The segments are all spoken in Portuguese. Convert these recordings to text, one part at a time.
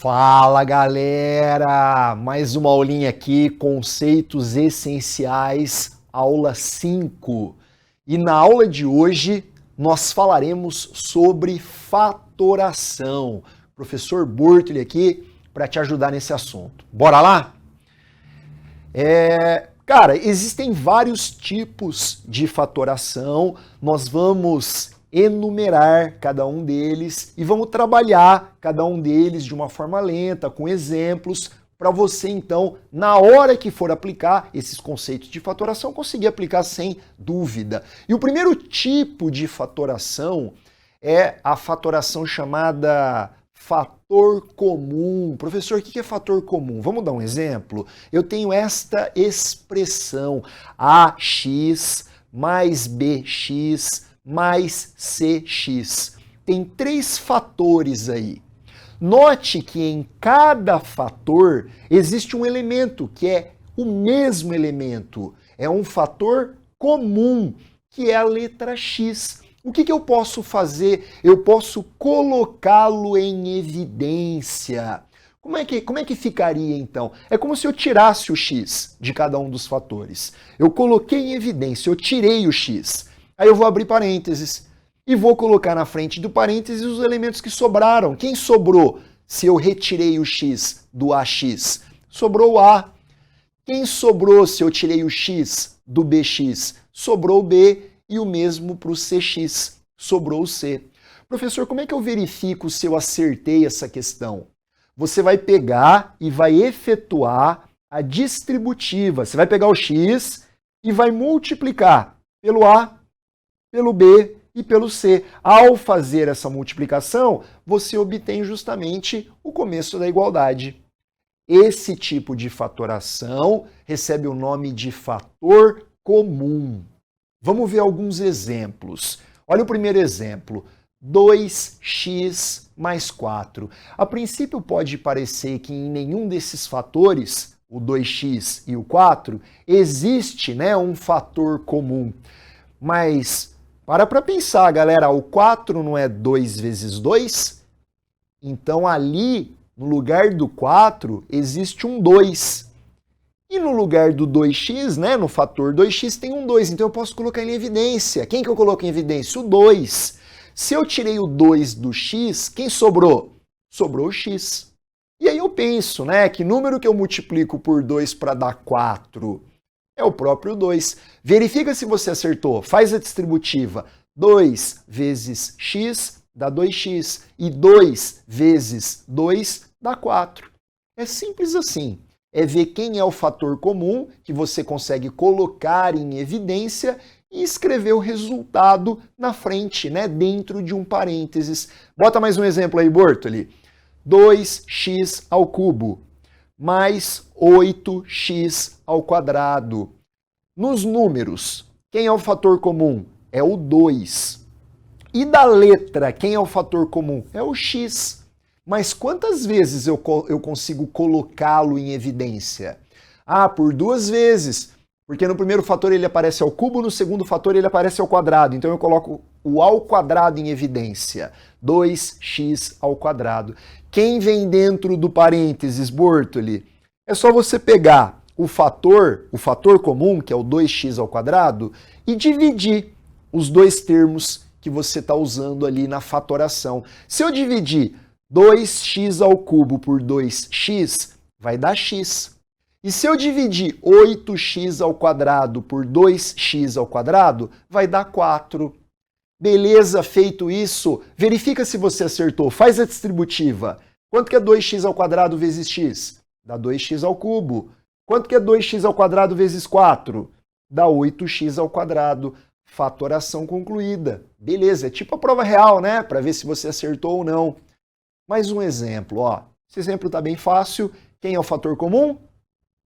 Fala galera! Mais uma aulinha aqui, conceitos essenciais, aula 5. E na aula de hoje nós falaremos sobre fatoração. Professor Bortoli aqui para te ajudar nesse assunto. Bora lá? Cara, existem vários tipos de fatoração, nós vamos enumerar cada um deles e vamos trabalhar cada um deles de uma forma lenta, com exemplos, para você então, na hora que for aplicar esses conceitos de fatoração, conseguir aplicar sem dúvida. E o primeiro tipo de fatoração é a fatoração chamada fator comum. Professor, o que é fator comum? Vamos dar um exemplo? Eu tenho esta expressão, AX mais BX mais CX. Tem três fatores aí. Note que em cada fator existe um elemento que é o mesmo elemento. É um fator comum, que é a letra X. O que eu posso fazer? Eu posso colocá-lo em evidência. Como é que ficaria então? É como se eu tirasse o X de cada um dos fatores. Eu coloquei em evidência, eu tirei o X. Aí eu vou abrir parênteses e vou colocar na frente do parênteses os elementos que sobraram. Quem sobrou se eu retirei o X do AX? Sobrou o A. Quem sobrou se eu tirei o X do BX? Sobrou o B. E o mesmo para o CX, sobrou o C. Professor, como é que eu verifico se eu acertei essa questão? Você vai pegar e vai efetuar a distributiva. Você vai pegar o X e vai multiplicar pelo A, pelo B e pelo C. Ao fazer essa multiplicação, você obtém justamente o começo da igualdade. Esse tipo de fatoração recebe o nome de fator comum. Vamos ver alguns exemplos. Olha o primeiro exemplo, 2x mais 4. A princípio pode parecer que em nenhum desses fatores, o 2x e o 4, existe, um fator comum. Mas para pensar, galera, o 4 não é 2 vezes 2? Então ali, no lugar do 4, existe um 2. E no lugar do 2x, no fator 2x, tem um 2. Então eu posso colocar ele em evidência. Quem que eu coloco em evidência? O 2. Se eu tirei o 2 do x, quem sobrou? Sobrou o x. E aí eu penso, que número que eu multiplico por 2 para dar 4? É o próprio 2. Verifica se você acertou. Faz a distributiva. 2 vezes x dá 2x. E 2 vezes 2 dá 4. É simples assim. É ver quem é o fator comum que você consegue colocar em evidência e escrever o resultado na frente, dentro de um parênteses. Bota mais um exemplo aí, Bortoli. 2x ao cubo mais 8x ao quadrado. Nos números, quem é o fator comum? É o 2. E da letra, quem é o fator comum? É o x. Mas quantas vezes eu consigo colocá-lo em evidência? Por 2 vezes. Porque no primeiro fator ele aparece ao cubo, no segundo fator ele aparece ao quadrado. Então eu coloco o ao quadrado em evidência. 2x ao quadrado. Quem vem dentro do parênteses, Bortoli? É só você pegar o fator comum, que é o 2x ao quadrado, e dividir os dois termos que você está usando ali na fatoração. Se eu dividir 2x ao cubo por 2x, vai dar x. E se eu dividir 8x ao quadrado por 2x ao quadrado, vai dar 4. Beleza, feito isso, verifica se você acertou. Faz a distributiva. Quanto que é 2x ao quadrado vezes x? Dá 2x ao cubo. Quanto que é 2x ao quadrado vezes 4? Dá 8x ao quadrado. Fatoração concluída. Beleza, é tipo a prova real, para ver se você acertou ou não. Mais um exemplo, Esse exemplo está bem fácil. Quem é o fator comum?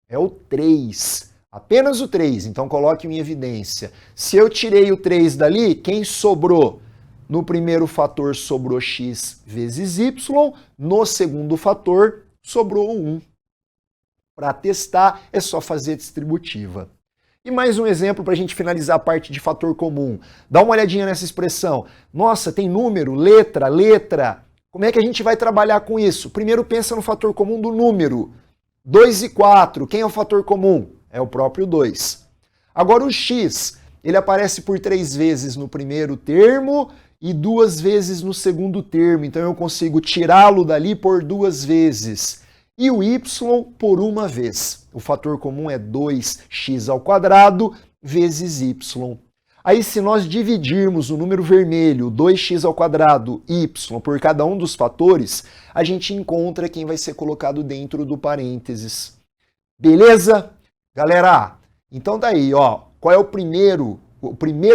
É o 3. Apenas o 3, então coloque em evidência. Se eu tirei o 3 dali, quem sobrou? No primeiro fator sobrou x vezes y, no segundo fator sobrou 1. Para testar, é só fazer distributiva. E mais um exemplo para a gente finalizar a parte de fator comum. Dá uma olhadinha nessa expressão. Nossa, tem número, letra, Como é que a gente vai trabalhar com isso? Primeiro pensa no fator comum do número. 2 e 4, quem é o fator comum? É o próprio 2. Agora o x, ele aparece por 3 vezes no primeiro termo e 2 vezes no segundo termo. Então eu consigo tirá-lo dali por 2 vezes. E o y por uma vez. O fator comum é 2x² vezes y. Aí, se nós dividirmos o número vermelho, 2x² y, por cada um dos fatores, a gente encontra quem vai ser colocado dentro do parênteses. Beleza? Galera, então daí, ó, qual é o primeiro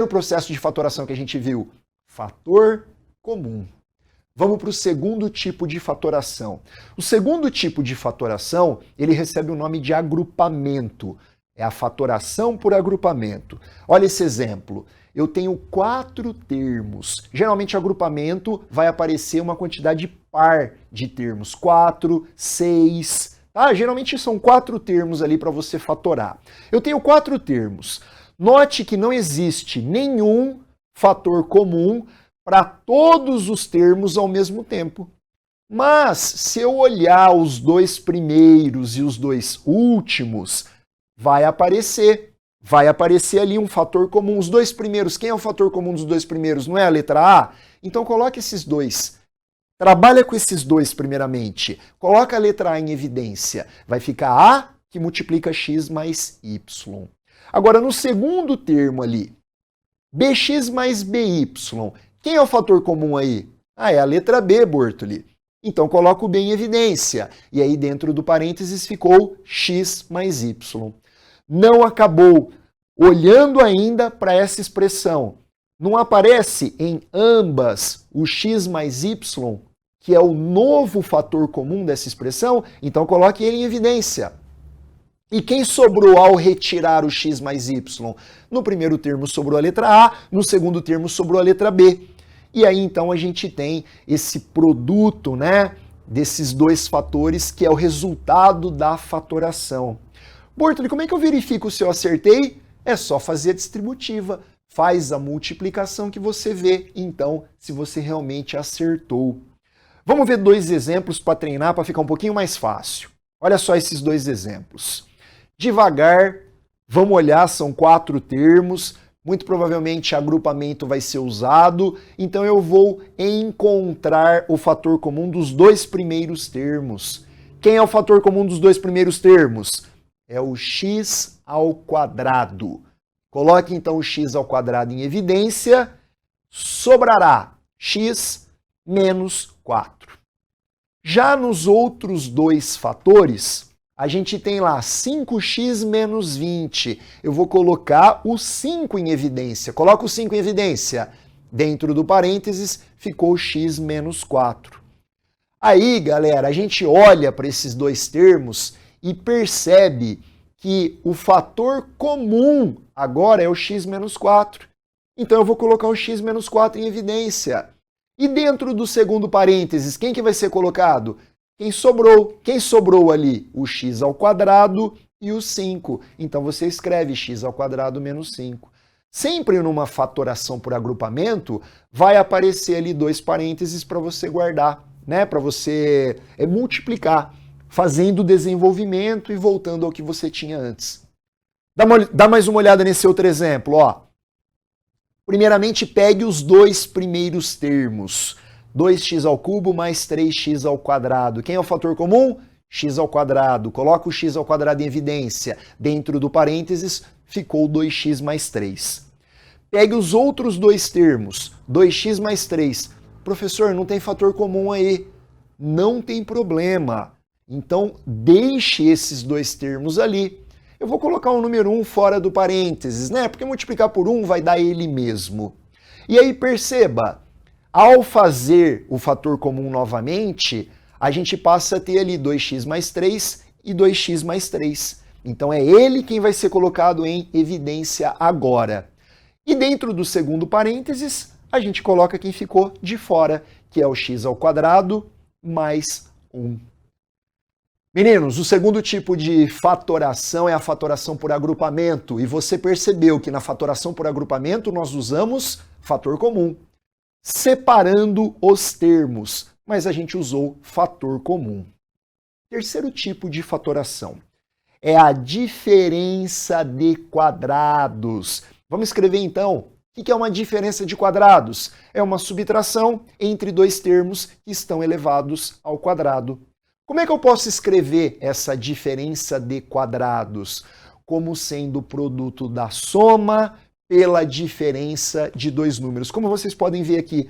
processo de fatoração que a gente viu? Fator comum. Vamos para o segundo tipo de fatoração. O segundo tipo de fatoração, ele recebe o nome de agrupamento. É a fatoração por agrupamento. Olha esse exemplo. Eu tenho 4 termos. Geralmente, agrupamento vai aparecer uma quantidade par de termos. 4, 6. Tá? Geralmente são 4 termos ali para você fatorar. Eu tenho 4 termos. Note que não existe nenhum fator comum para todos os termos ao mesmo tempo. Mas, se eu olhar os 2 primeiros e os 2 últimos, vai aparecer ali um fator comum. Os 2 primeiros, quem é o fator comum dos 2 primeiros? Não é a letra A? Então coloque esses 2. Trabalha com esses 2 primeiramente. Coloca a letra A em evidência. Vai ficar A que multiplica x mais y. Agora no segundo termo ali, bx mais by. Quem é o fator comum aí? Ah, é a letra B, Bortoli. Então coloco o B em evidência. E aí dentro do parênteses ficou x mais y. Não acabou. Olhando ainda para essa expressão, não aparece em ambas o x mais y, que é o novo fator comum dessa expressão? Então coloque ele em evidência. E quem sobrou ao retirar o x mais y? No primeiro termo sobrou a letra A, no segundo termo sobrou a letra B. E aí então a gente tem esse produto, né, desses 2 fatores, que é o resultado da fatoração. Bortoli, como é que eu verifico se eu acertei? É só fazer a distributiva. Faz a multiplicação que você vê, então, se você realmente acertou. Vamos ver 2 exemplos para treinar, para ficar um pouquinho mais fácil. Olha só esses 2 exemplos. Devagar, vamos olhar, são 4 termos. Muito provavelmente agrupamento vai ser usado, então eu vou encontrar o fator comum dos 2 primeiros termos. Quem é o fator comum dos 2 primeiros termos? É o x ao quadrado. Coloque então o x ao quadrado em evidência, sobrará x menos 4. Já nos outros 2 fatores, a gente tem lá 5x menos 20. Eu vou colocar o 5 em evidência. Coloca o 5 em evidência. Dentro do parênteses ficou x menos 4. Aí, galera, a gente olha para esses 2 termos e percebe que o fator comum agora é o x menos 4. Então eu vou colocar o x menos 4 em evidência. E dentro do segundo parênteses, quem que vai ser colocado? Quem sobrou ali? O x ao quadrado e o 5. Então você escreve x ao quadrado menos 5. Sempre numa fatoração por agrupamento, vai aparecer ali 2 parênteses para você guardar, né? Para você multiplicar, fazendo o desenvolvimento e voltando ao que você tinha antes. Dá mais uma olhada nesse outro exemplo, ó. Primeiramente, pegue os 2 primeiros termos. 2x ao cubo mais 3x ao quadrado. Quem é o fator comum? X ao quadrado. Coloca o x ao quadrado em evidência. Dentro do parênteses, ficou 2x mais 3. Pegue os outros 2 termos. 2x mais 3. Professor, não tem fator comum aí. Não tem problema. Então, deixe esses 2 termos ali. Eu vou colocar o número 1 fora do parênteses, né? Porque multiplicar por 1 vai dar ele mesmo. E aí, perceba, ao fazer o fator comum novamente, a gente passa a ter ali 2x mais 3 e 2x mais 3. Então é ele quem vai ser colocado em evidência agora. E dentro do segundo parênteses, a gente coloca quem ficou de fora, que é o x ao quadrado mais 1. Meninos, o segundo tipo de fatoração é a fatoração por agrupamento. E você percebeu que na fatoração por agrupamento nós usamos fator comum, separando os termos. mas a gente usou fator comum. Terceiro tipo de fatoração é a diferença de quadrados. Vamos escrever então. O que é uma diferença de quadrados? É uma subtração entre dois termos que estão elevados ao quadrado. Como é que eu posso escrever essa diferença de quadrados? Como sendo o produto da soma pela diferença de dois números. Como vocês podem ver aqui,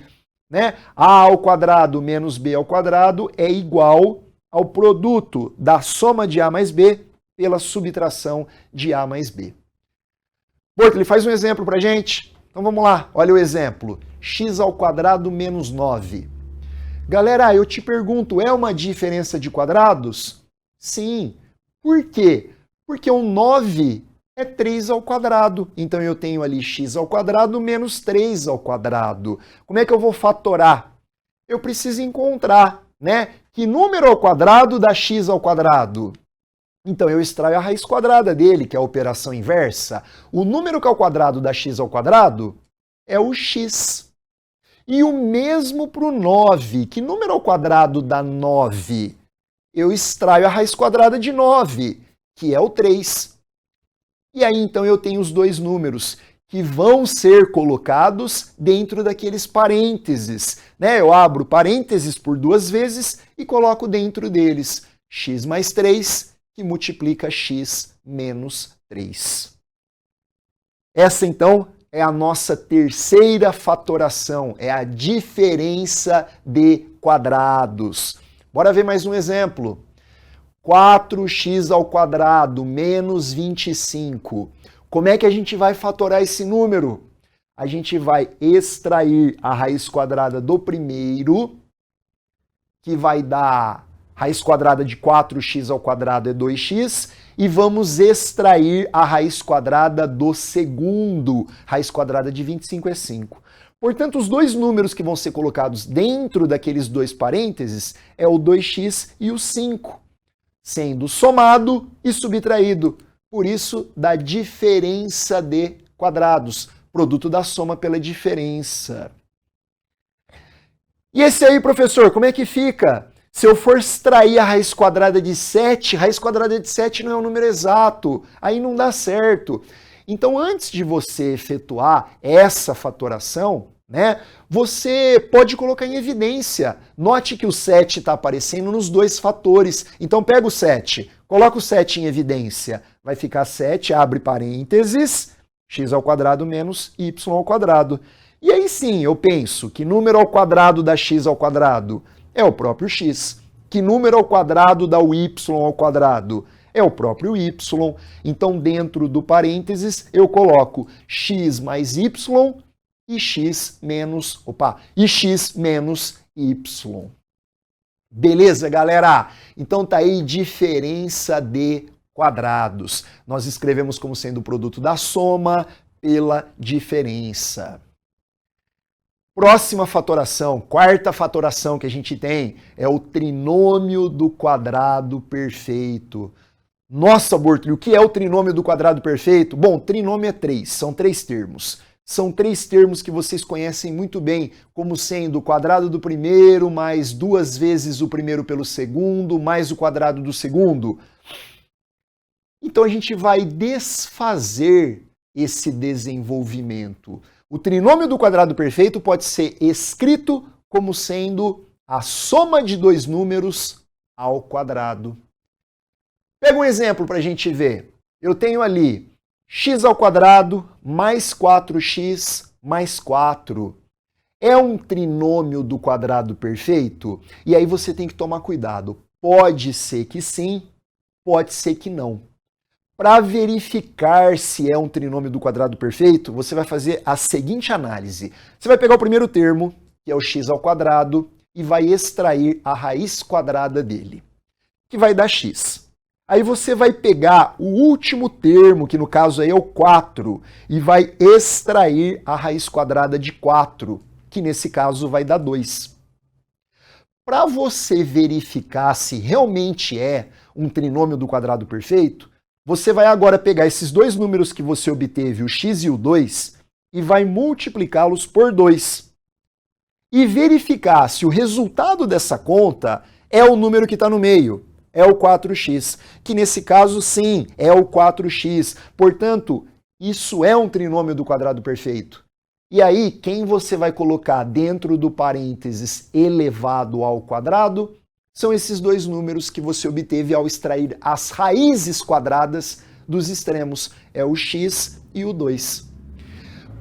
né? A ao quadrado menos B ao quadrado é igual ao produto da soma de A mais B pela subtração de A mais B. Bortoli, faz um exemplo pra gente. Então vamos lá, olha o exemplo. X ao quadrado menos 9. Galera, eu te pergunto, é uma diferença de quadrados? Sim. Por quê? Porque o 9 é 3 ao quadrado. Então eu tenho ali x ao quadrado menos 3 ao quadrado. Como é que eu vou fatorar? Eu preciso encontrar, né? Que número ao quadrado dá x ao quadrado? Então eu extraio a raiz quadrada dele, que é a operação inversa. O número que ao quadrado dá x ao quadrado é o x. E o mesmo para o 9. Que número ao quadrado dá 9? Eu extraio a raiz quadrada de 9, que é o 3. E aí então eu tenho os dois números que vão ser colocados dentro daqueles parênteses, né? Eu abro parênteses por duas vezes e coloco dentro deles x mais 3, que multiplica x menos 3. Essa então é a nossa terceira fatoração, é a diferença de quadrados. Bora ver mais um exemplo. 4x ao quadrado menos 25. Como é que a gente vai fatorar esse número? A gente vai extrair a raiz quadrada do primeiro, que vai dar raiz quadrada de 4x ao quadrado é 2x, e vamos extrair a raiz quadrada do segundo. Raiz quadrada de 25 é 5. Portanto, os dois números que vão ser colocados dentro daqueles dois parênteses é o 2x e o 5, sendo somado e subtraído. Por isso, da diferença de quadrados, produto da soma pela diferença. E esse aí, professor, como é que fica? Se eu for extrair a raiz quadrada de 7, raiz quadrada de 7 não é um número exato, aí não dá certo. Então, antes de você efetuar essa fatoração, né, você pode colocar em evidência. Note que o 7 está aparecendo nos dois fatores. Então, pega o 7, coloca o 7 em evidência. Vai ficar 7, abre parênteses, x ao quadrado menos y ao quadrado. E aí sim, eu penso que número ao quadrado dá x ao quadrado é o próprio x. Que número ao quadrado dá o y ao quadrado? É o próprio y. Então, dentro do parênteses, eu coloco x mais y e x menos y. Beleza, galera? Então tá aí diferença de quadrados. Nós escrevemos como sendo o produto da soma pela diferença. Próxima fatoração, quarta fatoração que a gente tem é o trinômio do quadrado perfeito. Nossa, Bortoli, o que é o trinômio do quadrado perfeito? Bom, trinômio é 3, são 3 termos. São 3 termos que vocês conhecem muito bem, como sendo o quadrado do primeiro mais 2 vezes o primeiro pelo segundo, mais o quadrado do segundo. Então a gente vai desfazer esse desenvolvimento. O trinômio do quadrado perfeito pode ser escrito como sendo a soma de dois números ao quadrado. Pega um exemplo para a gente ver. Eu tenho ali x ao quadrado mais 4x mais 4. É um trinômio do quadrado perfeito? E aí você tem que tomar cuidado. Pode ser que sim, pode ser que não. Para verificar se é um trinômio do quadrado perfeito, você vai fazer a seguinte análise. Você vai pegar o primeiro termo, que é o x ao quadrado, e vai extrair a raiz quadrada dele, que vai dar x. Aí você vai pegar o último termo, que no caso aí é o 4, e vai extrair a raiz quadrada de 4, que nesse caso vai dar 2. Para você verificar se realmente é um trinômio do quadrado perfeito, você vai agora pegar esses dois números que você obteve, o x e o 2, e vai multiplicá-los por 2. e verificar se o resultado dessa conta é o número que está no meio, é o 4x, que nesse caso sim, é o 4x. Portanto, isso é um trinômio do quadrado perfeito. E aí, quem você vai colocar dentro do parênteses elevado ao quadrado são esses dois números que você obteve ao extrair as raízes quadradas dos extremos, é o x e o 2.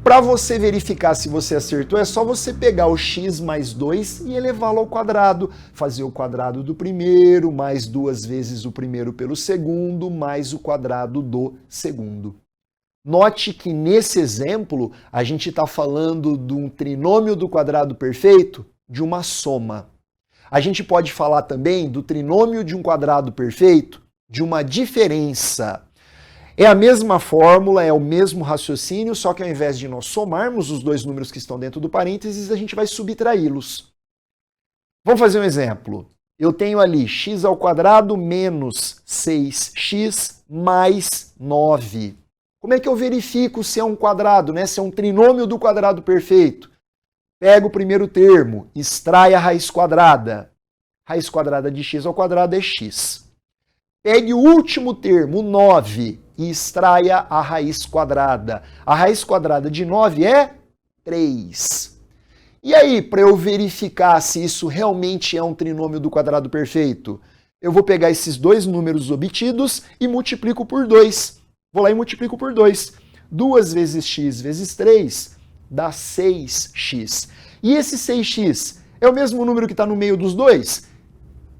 Para você verificar se você acertou, é só você pegar o x mais 2 e elevá-lo ao quadrado. Fazer o quadrado do primeiro, mais 2 vezes o primeiro pelo segundo, mais o quadrado do segundo. Note que nesse exemplo, a gente está falando de um trinômio do quadrado perfeito de uma soma. A gente pode falar também do trinômio de um quadrado perfeito de uma diferença. É a mesma fórmula, é o mesmo raciocínio, só que ao invés de nós somarmos os dois números que estão dentro do parênteses, a gente vai subtraí-los. Vamos fazer um exemplo. Eu tenho ali x ao quadrado menos 6x mais 9. Como é que eu verifico se é um quadrado, né? Se é um trinômio do quadrado perfeito? Pega o primeiro termo, extrai a raiz quadrada. Raiz quadrada de x ao quadrado é x. Pegue o último termo, 9, e extraia a raiz quadrada. A raiz quadrada de 9 é 3. E aí, para eu verificar se isso realmente é um trinômio do quadrado perfeito, eu vou pegar esses dois números obtidos e multiplico por 2. Vou lá e multiplico por 2. 2 vezes x vezes 3 dá 6x. E esse 6x é o mesmo número que está no meio dos dois?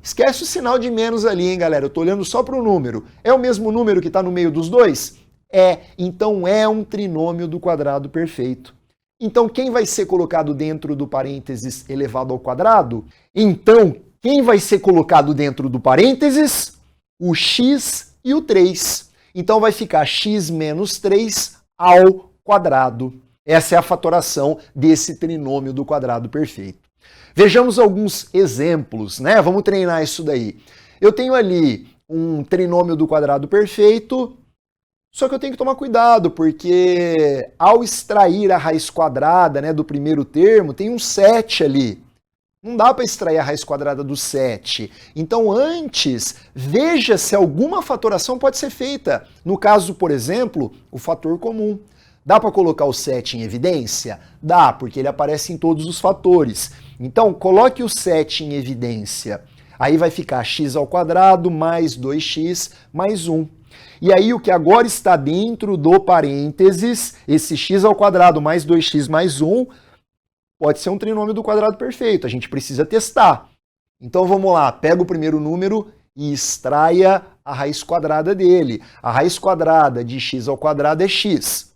Esquece o sinal de menos ali, hein, galera? Eu estou olhando só para o número. É o mesmo número que está no meio dos dois? É. Então é um trinômio do quadrado perfeito. Então quem vai ser colocado dentro do parênteses elevado ao quadrado? Então quem vai ser colocado dentro do parênteses? O x e o 3. Então vai ficar x menos 3 ao quadrado. Essa é a fatoração desse trinômio do quadrado perfeito. Vejamos alguns exemplos, né? Vamos treinar isso daí. Eu tenho ali um trinômio do quadrado perfeito, só que eu tenho que tomar cuidado, porque ao extrair a raiz quadrada, né, do primeiro termo, tem um 7 ali. Não dá para extrair a raiz quadrada do 7. Então, antes, veja se alguma fatoração pode ser feita. No caso, por exemplo, o fator comum. Dá para colocar o 7 em evidência? Dá, porque ele aparece em todos os fatores. Então, coloque o 7 em evidência. Aí vai ficar x ao quadrado mais 2x mais 1. E aí o que agora está dentro do parênteses, esse x ao quadrado mais 2x mais 1, pode ser um trinômio do quadrado perfeito. A gente precisa testar. Então vamos lá, pega o primeiro número e extraia a raiz quadrada dele. A raiz quadrada de x ao quadrado é x.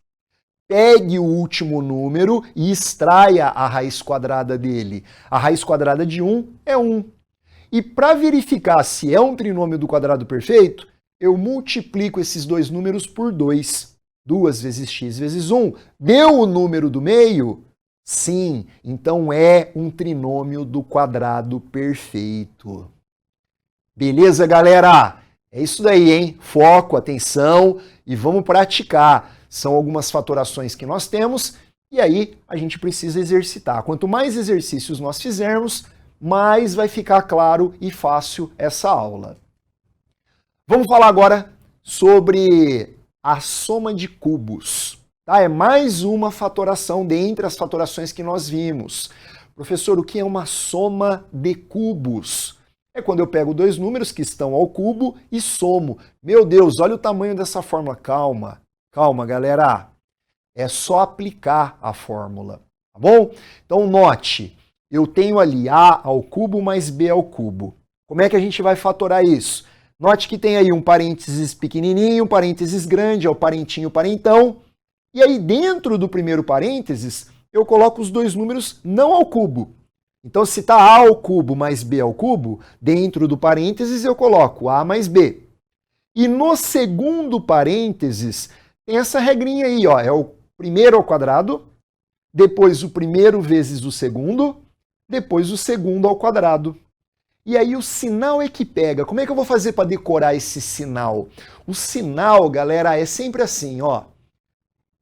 Pegue o último número e extraia a raiz quadrada dele. A raiz quadrada de 1 é 1. E para verificar se é um trinômio do quadrado perfeito, eu multiplico esses dois números por 2. 2 vezes x vezes 1. Deu o número do meio? Sim, então é um trinômio do quadrado perfeito. Beleza, galera? É isso daí, hein? Foco, atenção e vamos praticar. São algumas fatorações que nós temos e aí a gente precisa exercitar. Quanto mais exercícios nós fizermos, mais vai ficar claro e fácil essa aula. Vamos falar agora sobre a soma de cubos. Tá? É mais uma fatoração dentre as fatorações que nós vimos. Professor, o que é uma soma de cubos? É quando eu pego dois números que estão ao cubo e somo. Meu Deus, olha o tamanho dessa fórmula. Calma, calma, galera. É só aplicar a fórmula, tá bom? Então note, eu tenho ali a ao cubo mais b ao cubo. Como é que a gente vai fatorar isso? Note que tem aí um parênteses pequenininho, um parênteses grande, é o parentinho, parentão. E aí dentro do primeiro parênteses, eu coloco os dois números não ao cubo. Então se está a ao cubo mais b ao cubo, dentro do parênteses eu coloco a mais b. E no segundo parênteses, tem essa regrinha aí, ó, é o primeiro ao quadrado, depois o primeiro vezes o segundo, depois o segundo ao quadrado. E aí o sinal é que pega. Como é que eu vou fazer para decorar esse sinal? O sinal, galera, é sempre assim, ó.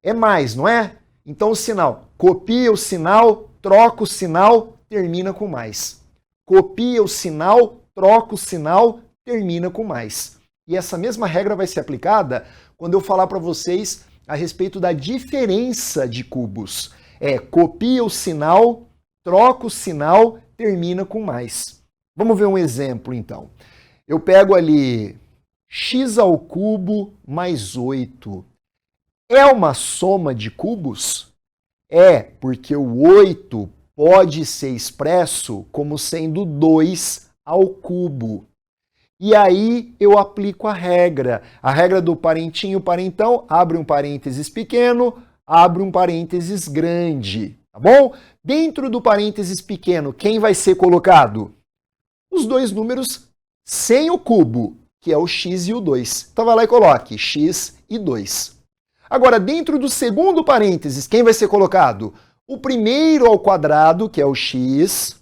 É mais, não é? Então o sinal, copia o sinal, troca o sinal, termina com mais. Copia o sinal, troca o sinal, termina com mais. E essa mesma regra vai ser aplicada quando eu falar para vocês a respeito da diferença de cubos. Copia o sinal, troca o sinal, termina com mais. Vamos ver um exemplo, então. Eu pego ali x ao cubo mais 8. É uma soma de cubos? É, porque o 8 pode ser expresso como sendo 2 ao cubo. E aí eu aplico a regra do parentinho, parentão, abre um parênteses pequeno, abre um parênteses grande, tá bom? Dentro do parênteses pequeno, quem vai ser colocado? Os dois números sem o cubo, que é o x e o 2. Então vai lá e coloque x e 2. Agora, dentro do segundo parênteses, quem vai ser colocado? O primeiro ao quadrado, que é o x.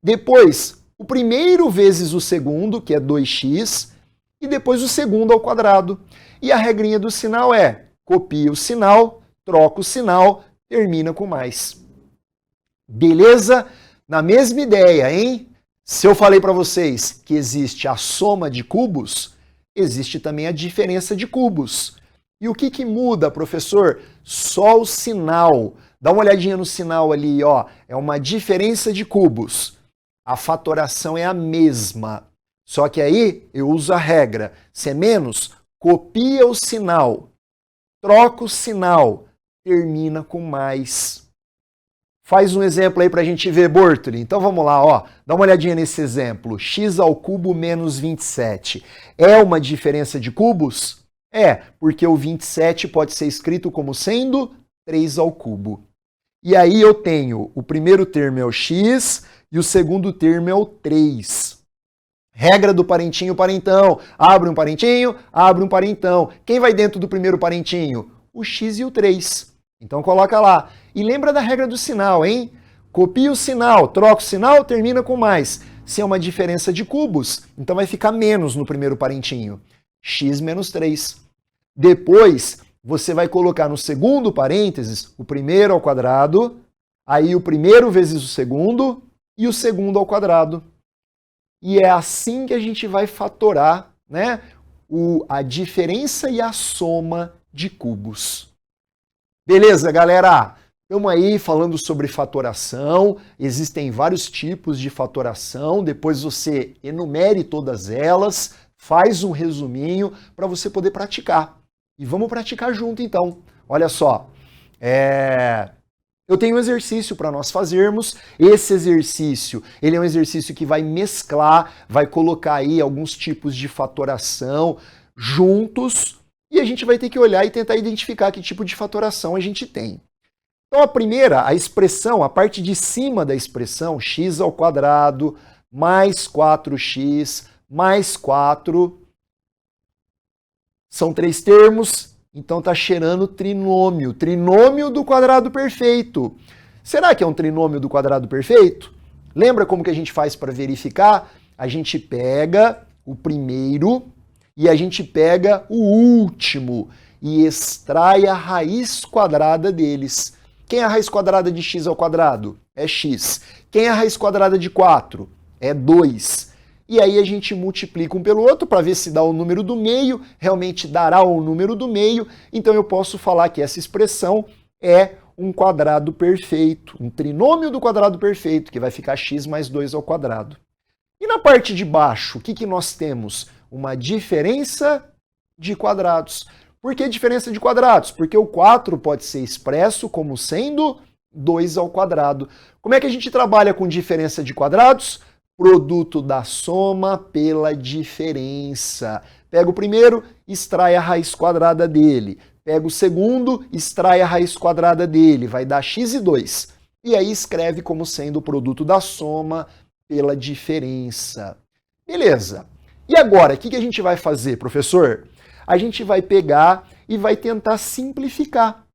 Depois, o primeiro vezes o segundo, que é 2x. E depois o segundo ao quadrado. E a regrinha do sinal é: copia o sinal, troca o sinal, termina com mais. Beleza? Na mesma ideia, hein? Se eu falei para vocês que existe a soma de cubos, existe também a diferença de cubos. E o que muda, professor? Só o sinal. Dá uma olhadinha no sinal ali, ó. É uma diferença de cubos. A fatoração é a mesma. Só que aí eu uso a regra. Se é menos, copia o sinal, troca o sinal, termina com mais. Faz um exemplo aí para a gente ver, Bortoli. Então vamos lá, ó. Dá uma olhadinha nesse exemplo. X ao cubo menos 27. É uma diferença de cubos? É, porque o 27 pode ser escrito como sendo 3 ao cubo. E aí eu tenho o primeiro termo é o x e o segundo termo é o 3. Regra do parentinho, parentão. Abre um parentinho, abre um parentão. Quem vai dentro do primeiro parentinho? O x e o 3. Então coloca lá. E lembra da regra do sinal, hein? Copia o sinal, troca o sinal, termina com mais. Se é uma diferença de cubos, então vai ficar menos no primeiro parentinho. X menos 3. Depois, você vai colocar no segundo parênteses o primeiro ao quadrado, aí o primeiro vezes o segundo e o segundo ao quadrado. E é assim que a gente vai fatorar, né, a diferença e a soma de cubos. Beleza, galera? Estamos aí falando sobre fatoração, existem vários tipos de fatoração, depois você enumere todas elas, faz um resuminho para você poder praticar. E vamos praticar junto então. Olha só, eu tenho um exercício para nós fazermos. Esse exercício, ele é um exercício que vai mesclar, vai colocar aí alguns tipos de fatoração juntos e a gente vai ter que olhar e tentar identificar que tipo de fatoração a gente tem. Então a primeira, a expressão, a parte de cima da expressão, x ao quadrado mais 4x mais 4, são 3 termos, então tá cheirando trinômio. Trinômio do quadrado perfeito. Será que é um trinômio do quadrado perfeito? Lembra como que a gente faz para verificar? A gente pega o primeiro e a gente pega o último e extrai a raiz quadrada deles. Quem é a raiz quadrada de x ao quadrado? É x. Quem é a raiz quadrada de 4? É 2. E aí a gente multiplica um pelo outro para ver se dá o número do meio, realmente dará o número do meio, então eu posso falar que essa expressão é um quadrado perfeito, um trinômio do quadrado perfeito, que vai ficar x mais 2 ao quadrado. E na parte de baixo, o que nós temos? Uma diferença de quadrados. Por que diferença de quadrados? Porque o 4 pode ser expresso como sendo 2 ao quadrado. Como é que a gente trabalha com diferença de quadrados? Produto da soma pela diferença. Pega o primeiro, extrai a raiz quadrada dele. Pega o segundo, extrai a raiz quadrada dele. Vai dar x e 2. E aí escreve como sendo o produto da soma pela diferença. Beleza. E agora, o que a gente vai fazer, professor? A gente vai pegar e vai tentar simplificar.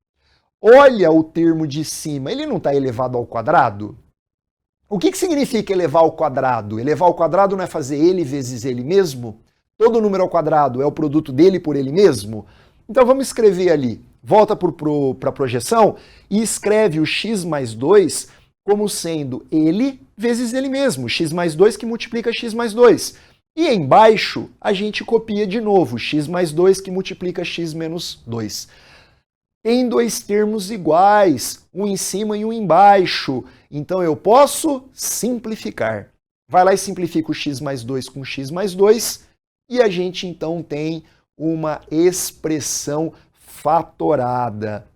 Olha o termo de cima, ele não está elevado ao quadrado? O que significa elevar ao quadrado? Elevar ao quadrado não é fazer ele vezes ele mesmo? Todo número ao quadrado é o produto dele por ele mesmo? Então vamos escrever ali. Volta para a projeção e escreve o x mais 2 como sendo ele vezes ele mesmo, x mais 2 que multiplica x mais 2. E embaixo a gente copia de novo, x mais 2 que multiplica x menos 2. Tem dois termos iguais, um em cima e um embaixo, então eu posso simplificar. Vai lá e simplifica o x mais 2 com x mais 2 e a gente então tem uma expressão fatorada.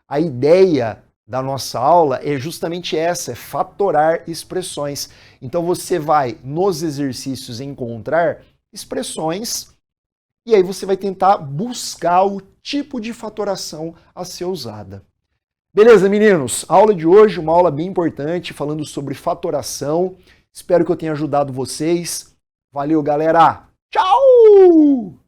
A ideia da nossa aula é justamente essa, é fatorar expressões. Então você vai nos exercícios encontrar expressões e aí você vai tentar buscar o tipo de fatoração a ser usada. Beleza, meninos? A aula de hoje, uma aula bem importante, falando sobre fatoração. Espero que eu tenha ajudado vocês. Valeu, galera! Tchau!